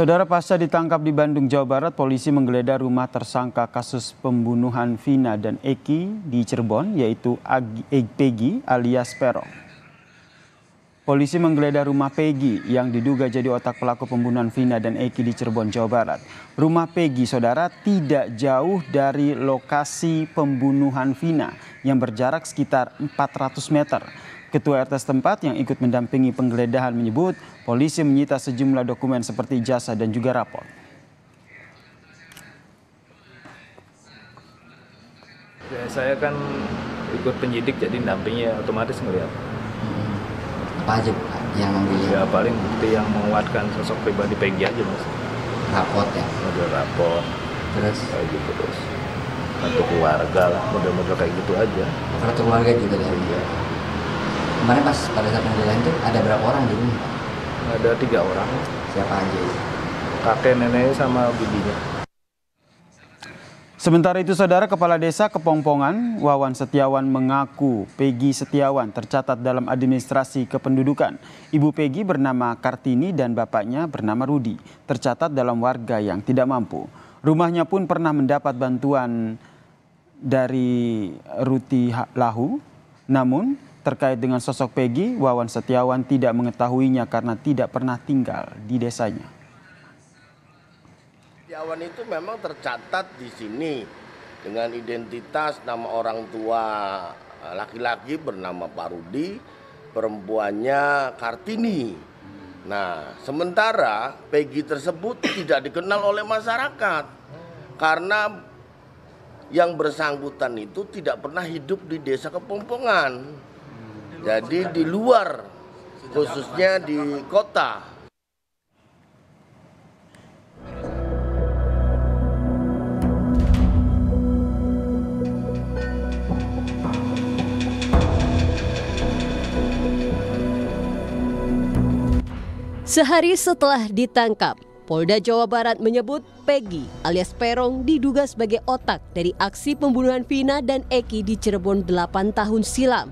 Saudara, pasca ditangkap di Bandung, Jawa Barat, polisi menggeledah rumah tersangka kasus pembunuhan Vina dan Eki di Cirebon, yaitu Peggy alias Peron. Polisi menggeledah rumah Peggy yang diduga jadi otak pelaku pembunuhan Vina dan Eki di Cirebon, Jawa Barat. Rumah Peggy, saudara, tidak jauh dari lokasi pembunuhan Vina yang berjarak sekitar 400 meter. Ketua RT setempat yang ikut mendampingi penggeledahan menyebut polisi menyita sejumlah dokumen seperti ijazah dan juga rapor. Ya, saya kan ikut penyidik jadi dampingnya otomatis ngelihat. Apa aja yang memilih? Ya paling bukti yang menguatkan sosok pribadi Peggy aja mas. Raport ya? Model rapor. Terus? Kayak gitu terus. Untuk keluarga lah, model-model kayak gitu aja. Kartu keluarga juga dari dia. Kemarin pas pada saat penggeledahan itu ada berapa orang di rumah? Ada 3 orang. Siapa aja? Kakek, nenek, sama bibinya. Sementara itu, saudara, Kepala Desa Kepongpongan, Wawan Setiawan, mengaku Peggy Setiawan tercatat dalam administrasi kependudukan. Ibu Peggy bernama Kartini dan bapaknya bernama Rudi, tercatat dalam warga yang tidak mampu. Rumahnya pun pernah mendapat bantuan dari Ruti Lahu, namun terkait dengan sosok Peggy, Wawan Setiawan tidak mengetahuinya karena tidak pernah tinggal di desanya. Setiawan itu memang tercatat di sini dengan identitas nama orang tua laki-laki bernama Pak Rudi, perempuannya Kartini. Nah, sementara Peggy tersebut tidak dikenal oleh masyarakat karena yang bersangkutan itu tidak pernah hidup di desa Kepongpongan. Jadi di luar, khususnya di kota. Sehari setelah ditangkap, Polda Jawa Barat menyebut Peggy alias Peron diduga sebagai otak dari aksi pembunuhan Vina dan Eki di Cirebon 8 tahun silam.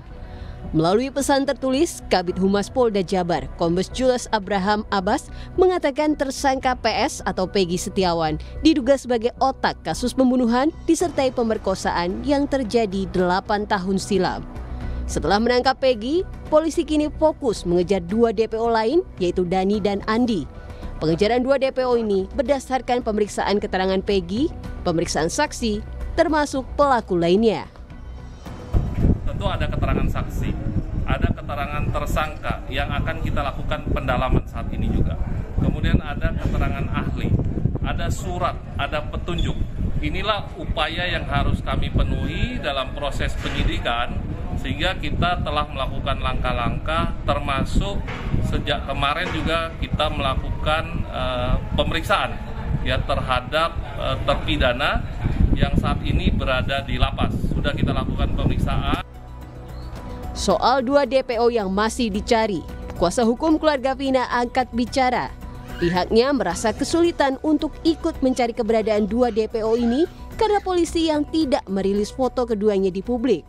Melalui pesan tertulis, Kabid Humas Polda Jabar, Kombes Jules Abraham Abbas, mengatakan tersangka PS atau Peggy Setiawan diduga sebagai otak kasus pembunuhan disertai pemerkosaan yang terjadi 8 tahun silam. Setelah menangkap Peggy, polisi kini fokus mengejar 2 DPO lain, yaitu Dani dan Andi. Pengejaran 2 DPO ini berdasarkan pemeriksaan keterangan Peggy, pemeriksaan saksi, termasuk pelaku lainnya. Tentu ada keterangan saksi, ada keterangan tersangka yang akan kita lakukan pendalaman saat ini juga. Kemudian ada keterangan ahli, ada surat, ada petunjuk. Inilah upaya yang harus kami penuhi dalam proses penyidikan, sehingga kita telah melakukan langkah-langkah, termasuk sejak kemarin juga kita melakukan pemeriksaan ya terhadap terpidana yang saat ini berada di lapas. Sudah kita lakukan pemeriksaan. Soal 2 DPO yang masih dicari, kuasa hukum keluarga Vina angkat bicara. Pihaknya merasa kesulitan untuk ikut mencari keberadaan 2 DPO ini karena polisi yang tidak merilis foto keduanya di publik.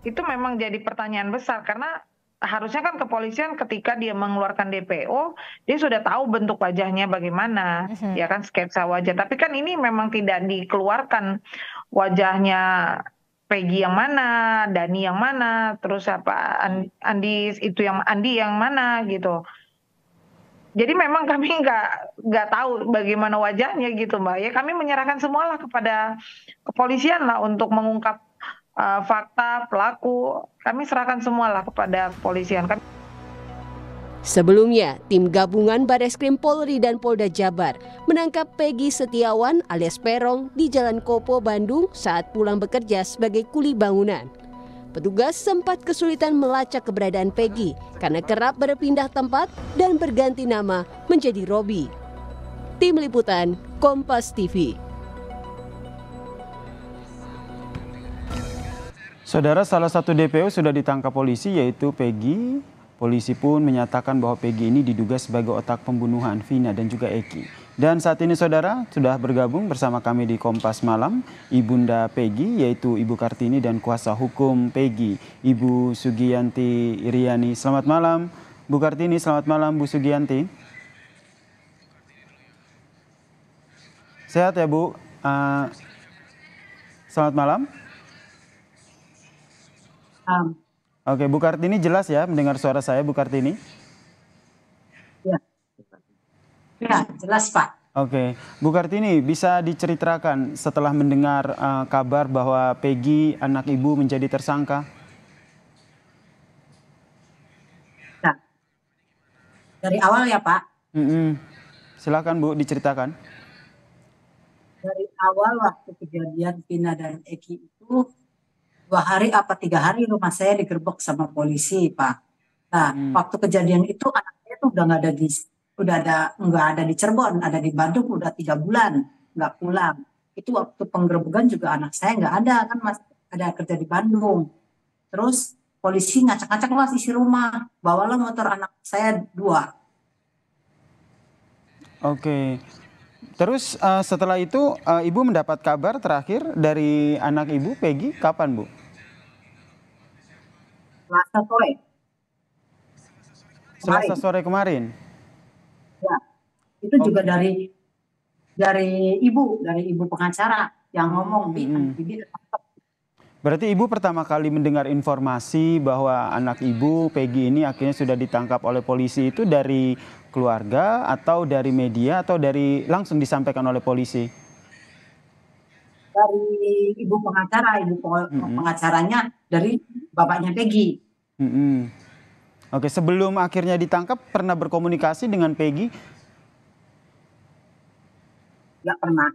Itu memang jadi pertanyaan besar karena harusnya kan kepolisian ketika dia mengeluarkan DPO dia sudah tahu bentuk wajahnya bagaimana, ya kan, sketsa wajah. Tapi kan ini memang tidak dikeluarkan wajahnya Peggy yang mana, Dani yang mana, terus apa Andi itu yang Andi yang mana gitu. Jadi memang kami nggak tahu bagaimana wajahnya gitu Mbak. Ya kami menyerahkan semualah kepada kepolisian lah untuk mengungkap fakta pelaku. Kami serahkan semualah kepada kepolisian. Sebelumnya, tim gabungan Bareskrim Polri dan Polda Jabar menangkap Peggy Setiawan alias Peron di Jalan Kopo, Bandung saat pulang bekerja sebagai kuli bangunan. Petugas sempat kesulitan melacak keberadaan Peggy karena kerap berpindah tempat dan berganti nama menjadi Robi. Tim Liputan, Kompas TV. Saudara, salah satu DPO sudah ditangkap polisi, yaitu Peggy. Polisi pun menyatakan bahwa Peggy ini diduga sebagai otak pembunuhan Vina dan juga Eki. Dan saat ini, saudara, sudah bergabung bersama kami di Kompas Malam Ibunda Peggy, yaitu Ibu Kartini, dan kuasa hukum Peggy, Ibu Sugiyanti Iriani. Selamat malam Bu Kartini, selamat malam Bu Sugiyanti. Sehat ya Bu. Selamat malam. Oke, Bu Kartini jelas ya mendengar suara saya, Bu Kartini? Ya, ya jelas Pak. Oke, Bu Kartini bisa diceritakan setelah mendengar kabar bahwa Peggy anak Ibu menjadi tersangka? Nah, dari awal ya Pak. Silakan Bu diceritakan. Dari awal waktu kejadian Vina dan Eki itu 2 hari apa 3 hari rumah saya digerebek sama polisi Pak. Nah, waktu kejadian itu anak saya tuh udah nggak ada di Cirebon, ada di Bandung udah 3 bulan nggak pulang. Itu waktu penggerebekan juga anak saya nggak ada, kan masih ada kerja di Bandung. Terus polisi ngacak-ngacak lah isi rumah, bawalah motor anak saya 2. Oke. Terus setelah itu Ibu mendapat kabar terakhir dari anak Ibu Peggy kapan Bu? Selasa sore. Selasa sore kemarin. Ya, itu juga dari ibu pengacara yang ngomong Bibi. Berarti Ibu pertama kali mendengar informasi bahwa anak Ibu Peggy ini akhirnya sudah ditangkap oleh polisi itu dari keluarga atau dari media atau dari langsung disampaikan oleh polisi? Dari ibu pengacara, pengacaranya dari bapaknya Peggy. Oke, sebelum akhirnya ditangkap pernah berkomunikasi dengan Peggy? Nggak pernah.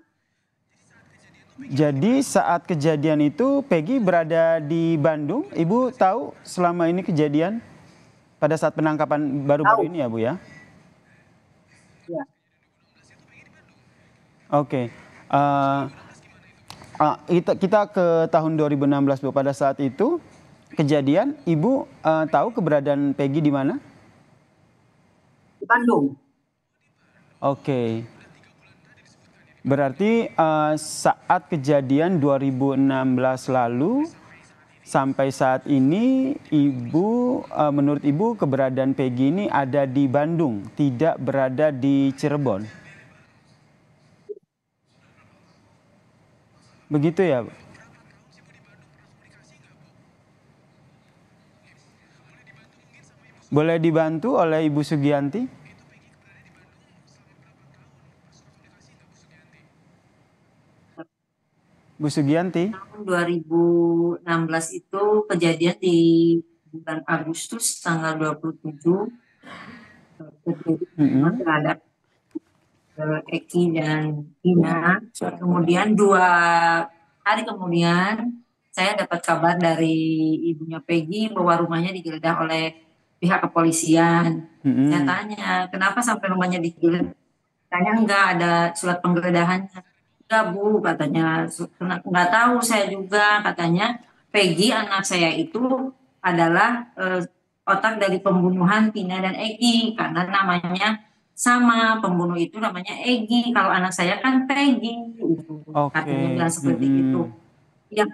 Jadi saat kejadian itu Peggy berada di Bandung, Ibu tahu selama ini kejadian pada saat penangkapan baru-baru ini ya Bu ya? Ya. Oke. Kita ke tahun 2016 Bu. Pada saat itu kejadian, Ibu tahu keberadaan Peggy di mana? Di Bandung. Oke. Berarti saat kejadian 2016 lalu sampai saat ini menurut Ibu keberadaan Peggy ini ada di Bandung, tidak berada di Cirebon. Begitu ya, Bu? Boleh dibantu oleh Ibu Sugianti? Bu Sugianti? Tahun 2016 itu kejadian di bulan Agustus tanggal 27 terhadap Eki dan Vina. Kemudian 2 hari kemudian saya dapat kabar dari ibunya Peggy bahwa rumahnya digeledah oleh pihak kepolisian. Saya tanya, kenapa sampai rumahnya digeledah? Tanya enggak ada surat penggeledahannya. Enggak Bu, katanya. Enggak tahu saya juga, katanya Peggy anak saya itu adalah otak dari pembunuhan Vina dan Eki karena namanya sama, pembunuh itu namanya Egi, kalau anak saya kan Peggy. Katanya bilang seperti itu. Ya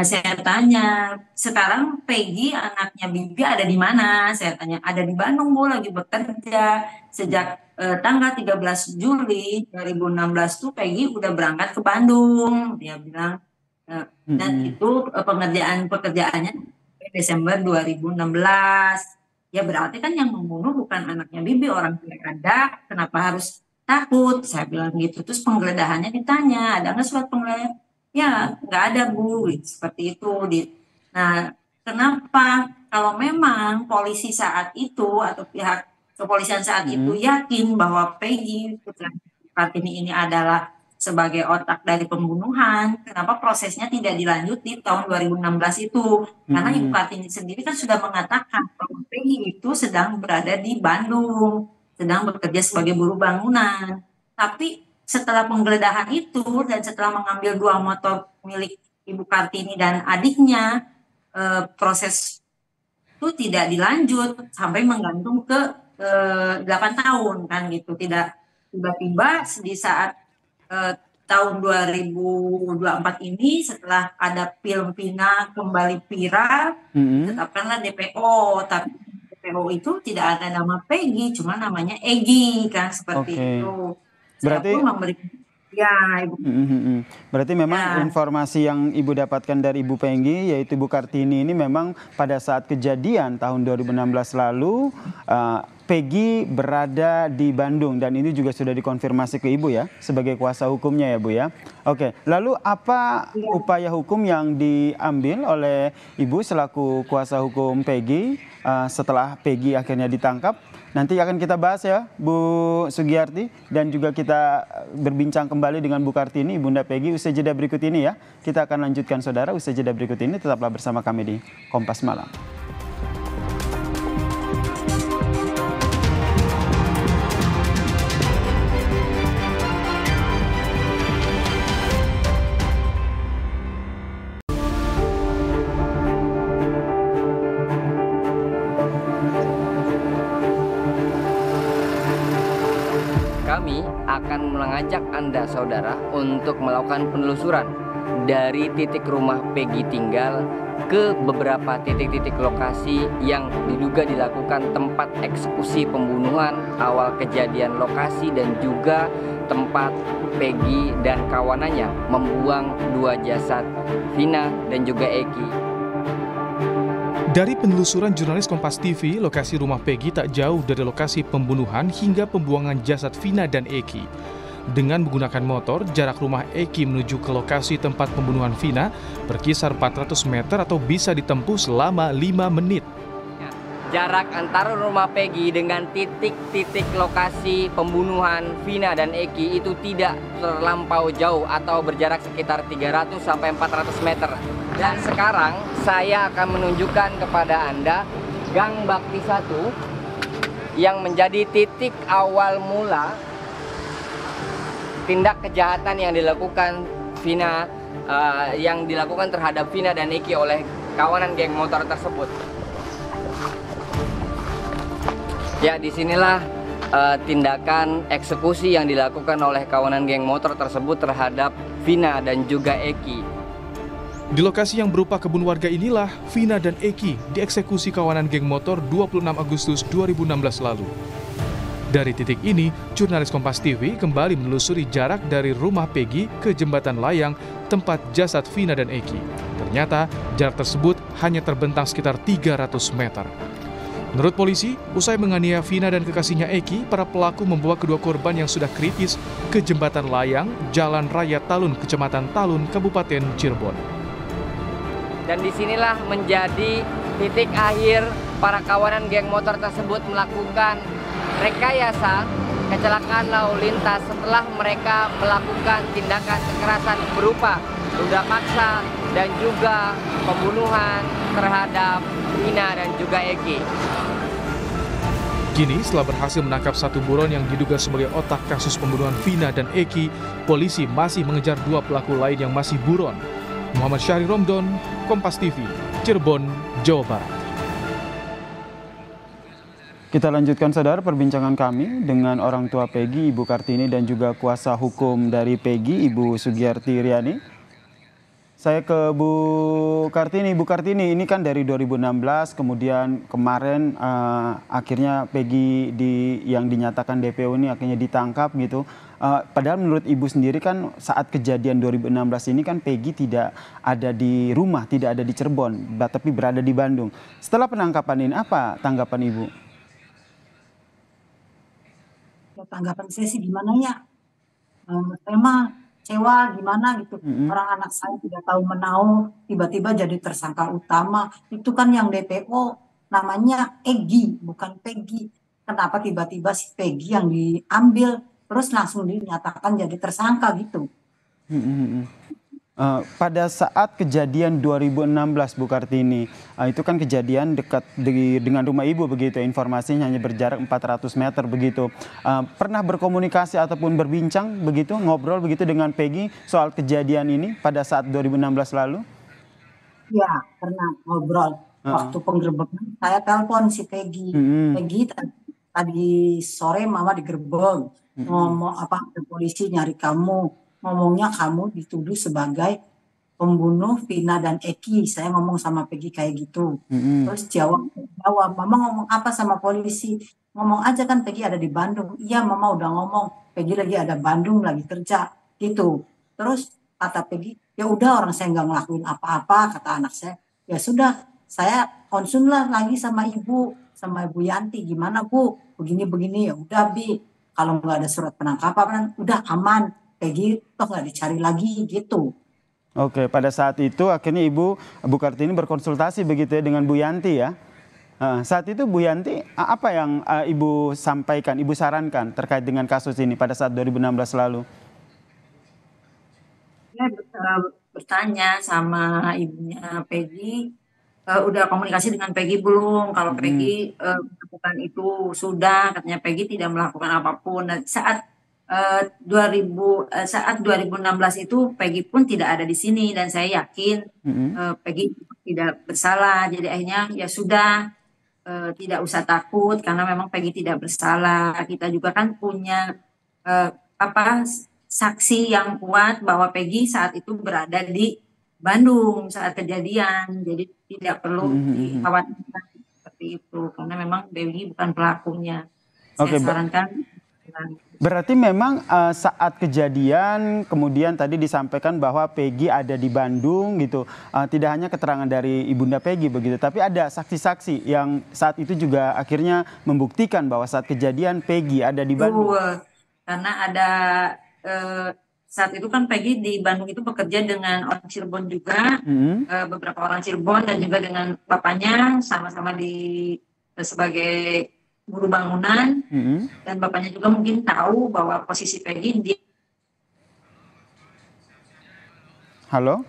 saya tanya, sekarang Peggy anaknya Bibi ada di mana? Saya tanya, ada di Bandung Bu, lagi bekerja. Sejak tanggal 13 Juli 2016 tuh Peggy udah berangkat ke Bandung. Dia bilang, dan itu pekerjaannya Desember 2016. Ya berarti kan yang membunuh bukan anaknya Bibi, orang tua ada, kenapa harus takut? Saya bilang gitu. Terus penggeledahannya ditanya, ada nggak surat penggeledahan? Ya nggak ada Bu, seperti itu. Nah kenapa kalau memang polisi saat itu atau pihak kepolisian saat itu yakin bahwa Peggy Kartini ini adalah sebagai otak dari pembunuhan, kenapa prosesnya tidak dilanjut di tahun 2016 itu? Karena Ibu Kartini sendiri kan sudah mengatakan bahwa Peggy itu sedang berada di Bandung, sedang bekerja sebagai buruh bangunan. Tapi setelah penggeledahan itu dan setelah mengambil 2 motor milik Ibu Kartini dan adiknya, proses itu tidak dilanjut sampai menggantung ke 8 tahun kan gitu. Tidak tiba-tiba di saat tahun 2024 ini setelah ada film Vina kembali viral, tetapkanlah DPO, tapi DPO itu tidak ada nama Peggy, cuma namanya Egi kan seperti itu. Saya Berarti pun memberikan, ya Ibu. Berarti memang Ya. informasi yang Ibu dapatkan dari Ibu Peggy, yaitu Ibu Kartini ini memang pada saat kejadian tahun 2016 lalu, Peggy berada di Bandung dan ini juga sudah dikonfirmasi ke Ibu ya, sebagai kuasa hukumnya ya Bu ya. Oke, lalu apa upaya hukum yang diambil oleh Ibu selaku kuasa hukum Peggy setelah Peggy akhirnya ditangkap? Nanti akan kita bahas ya Bu Sugiyarti, dan juga kita berbincang kembali dengan Bu Kartini, Bunda Peggy usai jeda berikut ini ya. Kita akan lanjutkan saudara usai jeda berikut ini, tetaplah bersama kami di Kompas Malam. Kami akan mengajak Anda saudara untuk melakukan penelusuran dari titik rumah Peggy tinggal ke beberapa titik-titik lokasi yang diduga dilakukan tempat eksekusi pembunuhan, awal kejadian lokasi, dan juga tempat Peggy dan kawanannya membuang dua jasad Vina dan juga Eki. Dari penelusuran jurnalis Kompas TV, lokasi rumah Peggy tak jauh dari lokasi pembunuhan hingga pembuangan jasad Vina dan Eki. Dengan menggunakan motor, jarak rumah Eki menuju ke lokasi tempat pembunuhan Vina berkisar 400 meter atau bisa ditempuh selama 5 menit. Jarak antara rumah Peggy dengan titik-titik lokasi pembunuhan Vina dan Eki itu tidak terlampau jauh atau berjarak sekitar 300 sampai 400 meter. Dan sekarang saya akan menunjukkan kepada Anda Gang Bakti 1 yang menjadi titik awal mula tindak kejahatan yang dilakukan Vina, yang dilakukan terhadap Vina dan Eki oleh kawanan geng motor tersebut. Ya, disinilah tindakan eksekusi yang dilakukan oleh kawanan geng motor tersebut terhadap Vina dan juga Eki. Di lokasi yang berupa kebun warga inilah Vina dan Eki dieksekusi kawanan geng motor 26 Agustus 2016 lalu. Dari titik ini, jurnalis Kompas TV kembali menelusuri jarak dari rumah Peggy ke jembatan layang tempat jasad Vina dan Eki. Ternyata jarak tersebut hanya terbentang sekitar 300 meter. Menurut polisi, usai menganiaya Vina dan kekasihnya Eki, para pelaku membawa kedua korban yang sudah kritis ke jembatan layang Jalan Raya Talun, Kecamatan Talun, Kabupaten Cirebon. Dan disinilah menjadi titik akhir para kawanan geng motor tersebut melakukan rekayasa kecelakaan lalu lintas setelah mereka melakukan tindakan kekerasan berupa ruda paksa dan juga pembunuhan terhadap Vina dan juga Eki. Kini, setelah berhasil menangkap satu buron yang diduga sebagai otak kasus pembunuhan Vina dan Eki, polisi masih mengejar dua pelaku lain yang masih buron. Muhammad Syahri Romdon, Kompas TV, Cirebon, Jawa Barat. Kita lanjutkan saudara perbincangan kami dengan orang tua Peggy, Ibu Kartini, dan juga kuasa hukum dari Peggy, Ibu Sugiyarti Riani. Saya ke Bu Kartini. Bu Kartini, ini kan dari 2016, kemudian kemarin akhirnya Peggy yang dinyatakan DPO ini akhirnya ditangkap gitu. Padahal menurut Ibu sendiri kan saat kejadian 2016 ini kan Peggy tidak ada di rumah, tidak ada di Cirebon, tapi berada di Bandung. Setelah penangkapan ini, apa tanggapan Ibu? Ya, tanggapan saya sih gimana ya? Emang kecewa gimana gitu. Orang anak saya tidak tahu menau, tiba-tiba jadi tersangka utama. Itu kan yang DPO namanya Egi, bukan Peggy. Kenapa tiba-tiba si Peggy yang diambil terus langsung dinyatakan jadi tersangka gitu? Pada saat kejadian 2016 Bu Kartini, itu kan kejadian dekat dengan rumah Ibu begitu, informasinya hanya berjarak 400 meter begitu. Pernah berkomunikasi ataupun berbincang begitu, ngobrol begitu dengan Peggy soal kejadian ini pada saat 2016 lalu? Ya, pernah ngobrol. Waktu penggerbekan saya telepon si Peggy. Peggy tadi sore mama digerebek. Ngomong apa, ke polisi nyari kamu. Ngomongnya kamu dituduh sebagai pembunuh Vina dan Eki. Saya ngomong sama Peggy kayak gitu. Terus jawab, mama ngomong apa sama polisi? ngomong aja kan Peggy ada di Bandung. Iya mama udah ngomong, Peggy lagi ada Bandung, lagi kerja gitu. Terus kata Peggy, ya udah orang saya nggak ngelakuin apa-apa, kata anak saya. Ya sudah, saya konsul lah lagi sama ibu Yanti, gimana Bu, begini-begini. Ya udah Bi, kalau nggak ada surat penangkapan udah aman, Peggy toh nggak dicari lagi gitu. Oke, pada saat itu akhirnya Bu Kartini berkonsultasi begitu ya dengan Bu Yanti ya. Saat itu Bu Yanti apa yang Ibu sampaikan, Ibu sarankan terkait dengan kasus ini pada saat 2016 lalu? Ya, bertanya sama ibunya Peggy, udah komunikasi dengan Peggy belum? Kalau Peggy melakukan itu sudah, katanya Peggy tidak melakukan apapun. Dan saat 2016 itu Peggy pun tidak ada di sini dan saya yakin Peggy tidak bersalah. Jadi akhirnya ya sudah, tidak usah takut karena memang Peggy tidak bersalah. Kita juga kan punya saksi yang kuat bahwa Peggy saat itu berada di Bandung saat kejadian. Jadi tidak perlu dikhawatirkan seperti itu karena memang Peggy bukan pelakunya. Saya sarankan. Berarti memang saat kejadian kemudian tadi disampaikan bahwa Peggy ada di Bandung gitu. Tidak hanya keterangan dari Ibunda Peggy begitu, tapi ada saksi-saksi yang saat itu juga akhirnya membuktikan bahwa saat kejadian Peggy ada di Bandung. Karena ada saat itu kan Peggy di Bandung itu bekerja dengan orang Cirebon juga, beberapa orang Cirebon dan juga dengan bapaknya sama-sama sebagai guru bangunan, dan bapaknya juga mungkin tahu bahwa posisi Peggy di. Halo,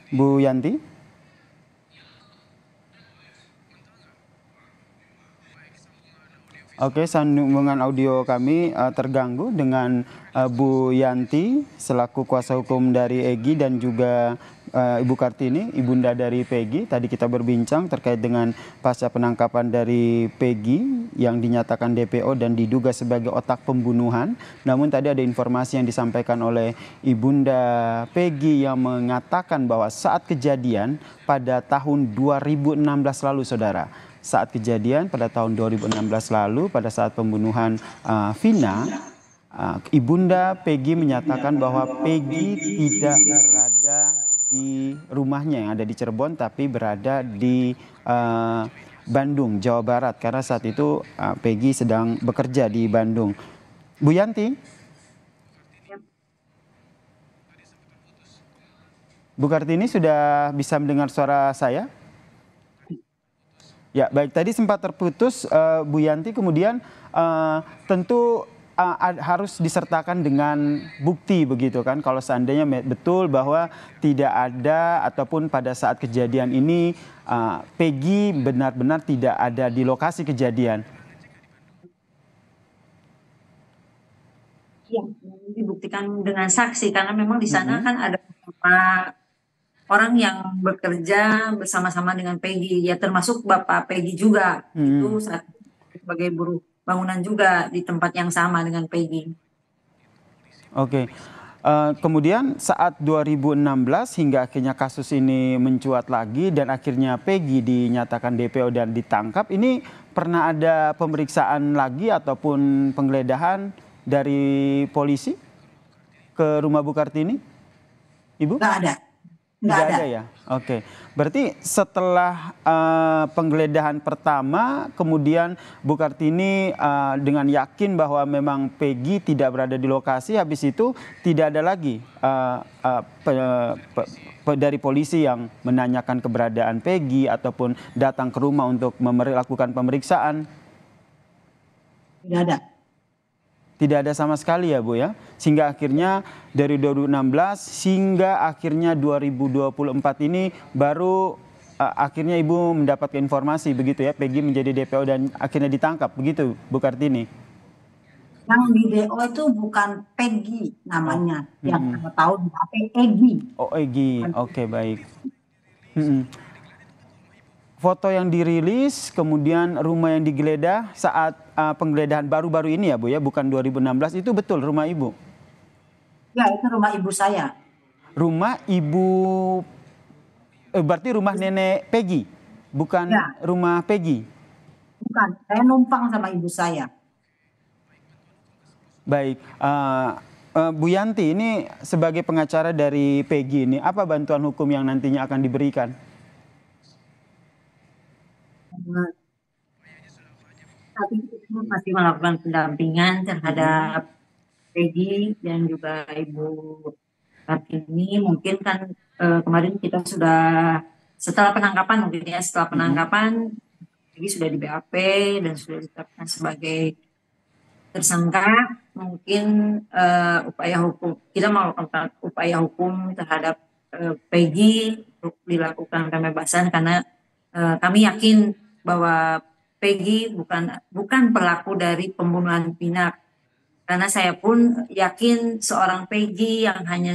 Bu Yanti. Oke, sambungan audio kami terganggu dengan Bu Yanti selaku kuasa hukum dari Egy dan juga Ibu Kartini, ibunda dari Peggy. Tadi kita berbincang terkait dengan pasca penangkapan dari Peggy yang dinyatakan DPO dan diduga sebagai otak pembunuhan. Namun tadi ada informasi yang disampaikan oleh ibunda Peggy yang mengatakan bahwa saat kejadian pada tahun 2016 lalu, saudara. Saat kejadian pada tahun 2016 lalu, pada saat pembunuhan Vina, ibunda Peggy menyatakan bahwa Peggy tidak berada di rumahnya yang ada di Cirebon, tapi berada di Bandung, Jawa Barat. Karena saat itu Peggy sedang bekerja di Bandung. Bu Yanti? Bu Kartini sudah bisa mendengar suara saya? Ya, baik. Tadi sempat terputus Bu Yanti, kemudian tentu harus disertakan dengan bukti begitu kan. Kalau seandainya betul bahwa tidak ada ataupun pada saat kejadian ini Peggy benar-benar tidak ada di lokasi kejadian. Iya, dibuktikan dengan saksi karena memang di sana kan ada beberapa orang yang bekerja bersama-sama dengan Peggy, ya termasuk Bapak Peggy juga, itu saat sebagai buruh bangunan juga di tempat yang sama dengan Peggy. Oke, kemudian saat 2016 hingga akhirnya kasus ini mencuat lagi dan akhirnya Peggy dinyatakan DPO dan ditangkap, ini pernah ada pemeriksaan lagi ataupun penggeledahan dari polisi ke rumah Bu Kartini, Ibu? Nggak ada. Nggak ada ya? Oke. Berarti setelah penggeledahan pertama, kemudian Bu Kartini dengan yakin bahwa memang Peggy tidak berada di lokasi, habis itu tidak ada lagi dari polisi yang menanyakan keberadaan Peggy ataupun datang ke rumah untuk melakukan pemeriksaan? Tidak ada. Tidak ada sama sekali ya Bu ya, sehingga akhirnya dari 2016 hingga akhirnya 2024 ini baru akhirnya Ibu mendapatkan informasi begitu ya, Peggy menjadi DPO dan akhirnya ditangkap begitu Bu Kartini? Yang di DO itu bukan Peggy namanya, yang tahu di Egy. Oh Egy, oke baik. Foto yang dirilis, kemudian rumah yang digeledah saat penggeledahan baru-baru ini ya Bu ya, bukan 2016, itu betul rumah Ibu? Ya, itu rumah ibu saya. Rumah Ibu, berarti rumah nenek Peggy, bukan ya. Rumah Peggy? Bukan, saya numpang sama ibu saya. Baik, Bu Yanti ini sebagai pengacara dari Peggy ini, apa bantuan hukum yang nantinya akan diberikan? Saat ini kita masih melakukan pendampingan terhadap Peggy dan juga Ibu Kartini. Mungkin kan kemarin kita sudah setelah penangkapan Peggy sudah di BAP dan sudah ditetapkan sebagai tersangka. Mungkin upaya hukum kita melakukan upaya hukum terhadap Peggy untuk dilakukan pembebasan karena kami yakin bahwa Peggy bukan pelaku dari pembunuhan Vina. Karena saya pun yakin seorang Peggy yang hanya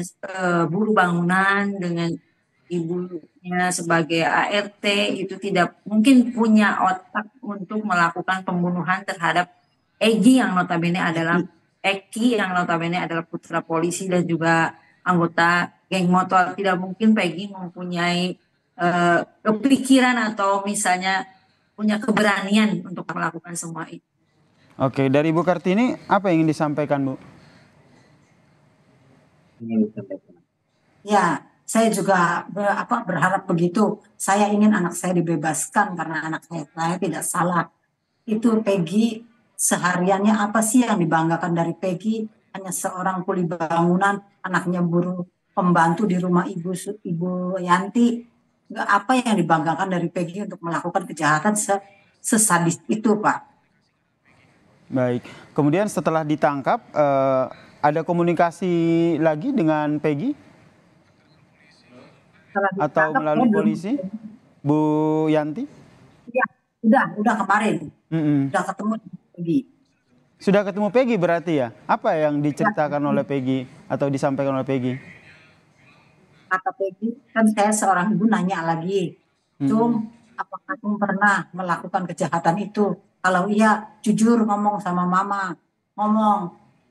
buruh bangunan dengan ibunya sebagai ART itu tidak mungkin punya otak untuk melakukan pembunuhan terhadap Eki yang notabene adalah putra polisi dan juga anggota geng motor. Tidak mungkin Peggy mempunyai kepikiran atau misalnya punya keberanian untuk melakukan semua itu. Oke, dari Bu Kartini apa yang ingin disampaikan, Bu? Ya, saya juga berharap begitu. Saya ingin anak saya dibebaskan karena anak saya tidak salah. Itu Peggy sehariannya apa sih yang dibanggakan dari Peggy? Hanya seorang kuli bangunan, anaknya buruh pembantu di rumah Ibu Yanti. Nggak apa yang dibanggakan dari Peggy untuk melakukan kejahatan sesadis itu, Pak. Baik, kemudian setelah ditangkap, ada komunikasi lagi dengan Peggy? Atau melalui polisi, Bu Yanti? Ya, udah kemarin. Udah ketemu Peggy. Sudah ketemu Peggy berarti ya? Apa yang diceritakan oleh Peggy atau disampaikan oleh Peggy? Kata Peggy, kan saya seorang ibu nanya lagi, apakah kamu pernah melakukan kejahatan itu? Kalau iya, jujur ngomong sama mama,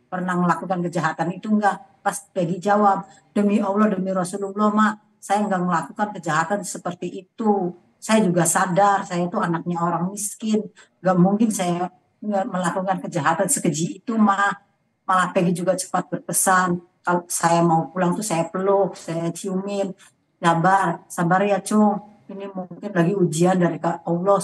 pernah melakukan kejahatan itu enggak? Pas Peggy jawab, demi Allah, demi Rasulullah, Mak, saya enggak melakukan kejahatan seperti itu. Saya juga sadar, saya itu anaknya orang miskin, enggak mungkin saya melakukan kejahatan sekeji itu, Ma. Malah Peggy juga cepat berpesan, kalau saya mau pulang tuh saya peluk, saya ciumin, sabar ya Cung, ini mungkin lagi ujian dari Allah.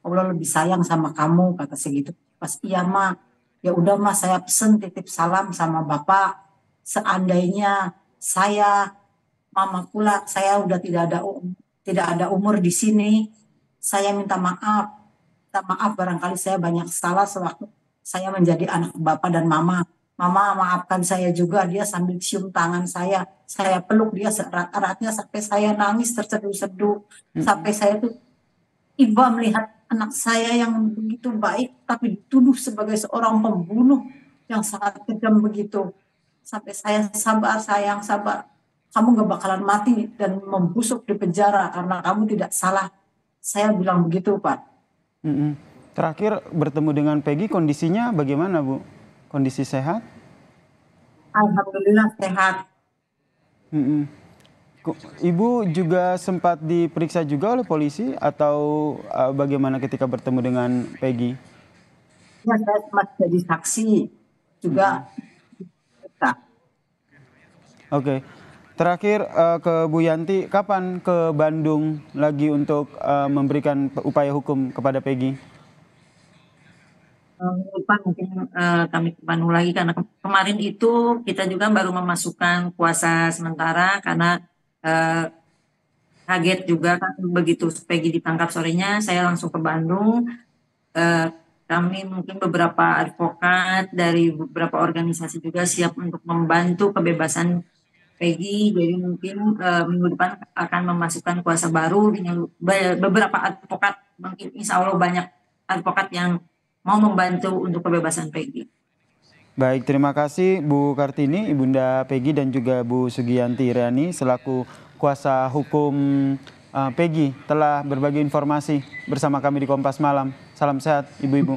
Allah lebih sayang sama kamu, kata segitu. Pas iya Ma, ya udah Ma, saya pesen titip salam sama Bapak. Seandainya mama pula, saya udah tidak ada umur di sini. Saya minta maaf barangkali saya banyak salah sewaktu saya menjadi anak Bapak dan Mama. Mama maafkan saya juga, dia sambil cium tangan saya peluk dia erat-eratnya sampai saya nangis terseduh-seduh. Sampai saya tuh iba melihat anak saya yang begitu baik tapi dituduh sebagai seorang pembunuh yang sangat kejam begitu. Sampai saya sabar sayang, sabar. Kamu gak bakalan mati dan membusuk di penjara karena kamu tidak salah. Saya bilang begitu, Pak. Terakhir bertemu dengan Peggy, kondisinya bagaimana, Bu? Kondisi sehat? Alhamdulillah sehat. Ibu juga sempat diperiksa juga oleh polisi atau bagaimana ketika bertemu dengan Peggy? Ya, saya sempat jadi saksi juga. Oke. Terakhir ke Bu Yanti, kapan ke Bandung lagi untuk memberikan upaya hukum kepada Peggy? Mungkin kami ke Bandung lagi karena kemarin itu kita juga baru memasukkan kuasa sementara karena kaget juga kan begitu Peggy ditangkap sorenya, saya langsung ke Bandung. Kami mungkin beberapa advokat dari beberapa organisasi juga siap untuk membantu kebebasan Peggy. Jadi mungkin minggu depan akan memasukkan kuasa baru dengan beberapa advokat. Mungkin insya Allah banyak advokat yang mau membantu untuk kebebasan Peggy. Baik, terima kasih Bu Kartini, Ibunda Peggy dan juga Bu Sugiyanti Riani selaku kuasa hukum Peggy telah berbagi informasi bersama kami di Kompas Malam. Salam sehat Ibu-ibu.